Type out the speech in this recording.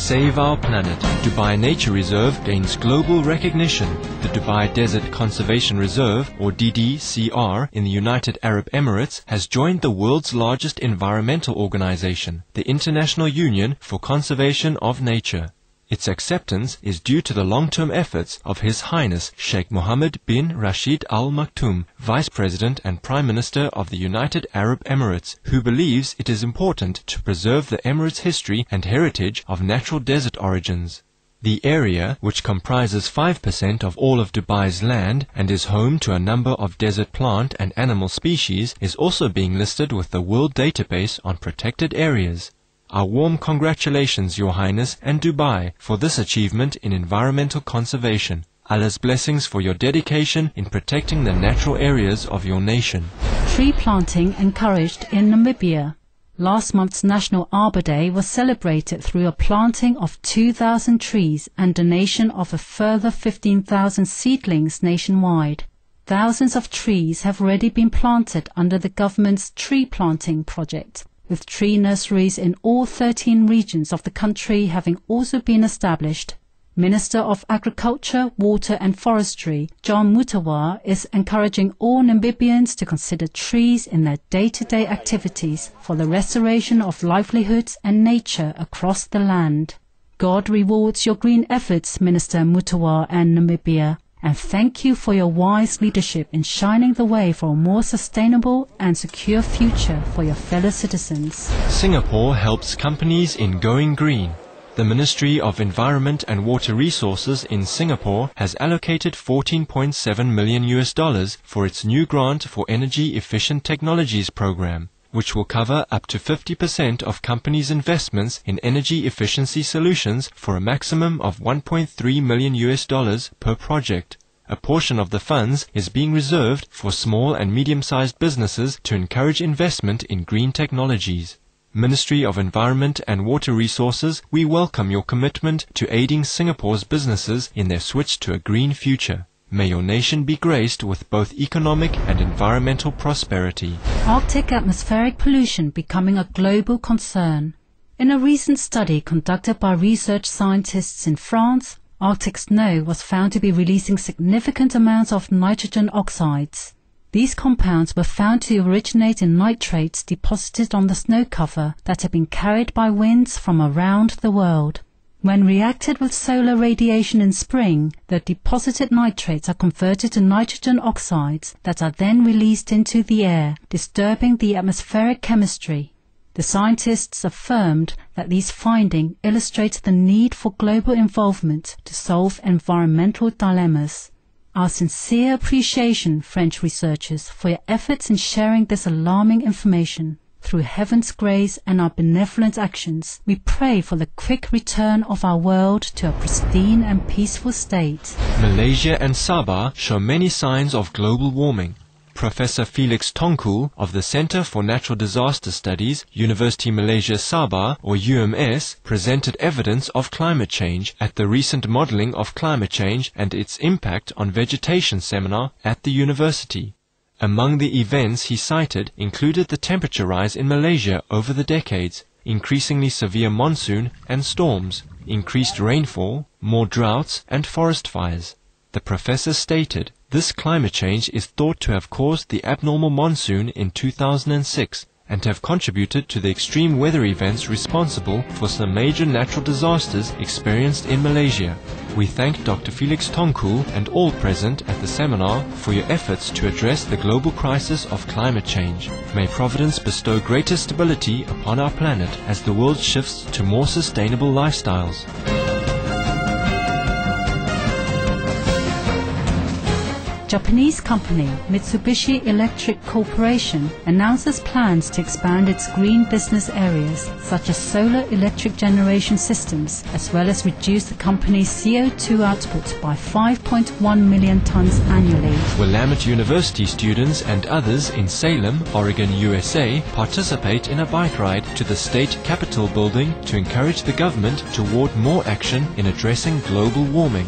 Save our planet. Dubai Nature Reserve gains global recognition. The Dubai Desert Conservation Reserve, or DDCR, in the United Arab Emirates has joined the world's largest environmental organization, the International Union for Conservation of Nature. Its acceptance is due to the long-term efforts of His Highness Sheikh Mohammed bin Rashid Al Maktoum, Vice President and Prime Minister of the United Arab Emirates, who believes it is important to preserve the Emirates' history and heritage of natural desert origins. The area, which comprises 5% of all of Dubai's land and is home to a number of desert plant and animal species, is also being listed with the World Database on Protected Areas. Our warm congratulations, Your Highness and Dubai, for this achievement in environmental conservation. Allah's blessings for your dedication in protecting the natural areas of your nation. Tree planting encouraged in Namibia. Last month's National Arbor Day was celebrated through a planting of 2,000 trees and donation of a further 15,000 seedlings nationwide. Thousands of trees have already been planted under the government's tree planting project, with tree nurseries in all 13 regions of the country having also been established. Minister of Agriculture, Water and Forestry, John Mutawa, is encouraging all Namibians to consider trees in their day-to-day activities for the restoration of livelihoods and nature across the land. God rewards your green efforts, Minister Mutawa and Namibia, and thank you for your wise leadership in shining the way for a more sustainable and secure future for your fellow citizens. Singapore helps companies in going green. The Ministry of Environment and Water Resources in Singapore has allocated $14.7 million for its new grant for Energy Efficient Technologies program, which will cover up to 50% of companies' investments in energy efficiency solutions for a maximum of $1.3 million per project. A portion of the funds is being reserved for small and medium-sized businesses to encourage investment in green technologies. Ministry of Environment and Water Resources, we welcome your commitment to aiding Singapore's businesses in their switch to a green future. May your nation be graced with both economic and environmental prosperity. Arctic atmospheric pollution becoming a global concern. In a recent study conducted by research scientists in France, Arctic snow was found to be releasing significant amounts of nitrogen oxides. These compounds were found to originate in nitrates deposited on the snow cover that had been carried by winds from around the world. When reacted with solar radiation in spring, the deposited nitrates are converted to nitrogen oxides that are then released into the air, disturbing the atmospheric chemistry. The scientists affirmed that these findings illustrate the need for global involvement to solve environmental dilemmas. Our sincere appreciation, French researchers, for your efforts in sharing this alarming information. Through heaven's grace and our benevolent actions, we pray for the quick return of our world to a pristine and peaceful state. Malaysia and Sabah show many signs of global warming. Professor Felix Tongkul of the Center for Natural Disaster Studies, University Malaysia Sabah, or UMS, presented evidence of climate change at the recent Modeling of Climate Change and its Impact on Vegetation seminar at the university. Among the events he cited included the temperature rise in Malaysia over the decades, increasingly severe monsoon and storms, increased rainfall, more droughts and forest fires. The professor stated, this climate change is thought to have caused the abnormal monsoon in 2006 and have contributed to the extreme weather events responsible for some major natural disasters experienced in Malaysia. We thank Dr. Felix Tongkul and all present at the seminar for your efforts to address the global crisis of climate change. May Providence bestow greater stability upon our planet as the world shifts to more sustainable lifestyles. Japanese company Mitsubishi Electric Corporation announces plans to expand its green business areas such as solar electric generation systems, as well as reduce the company's CO2 output by 5.1 million tons annually. Willamette University students and others in Salem, Oregon, USA participate in a bike ride to the state capitol building to encourage the government toward more action in addressing global warming.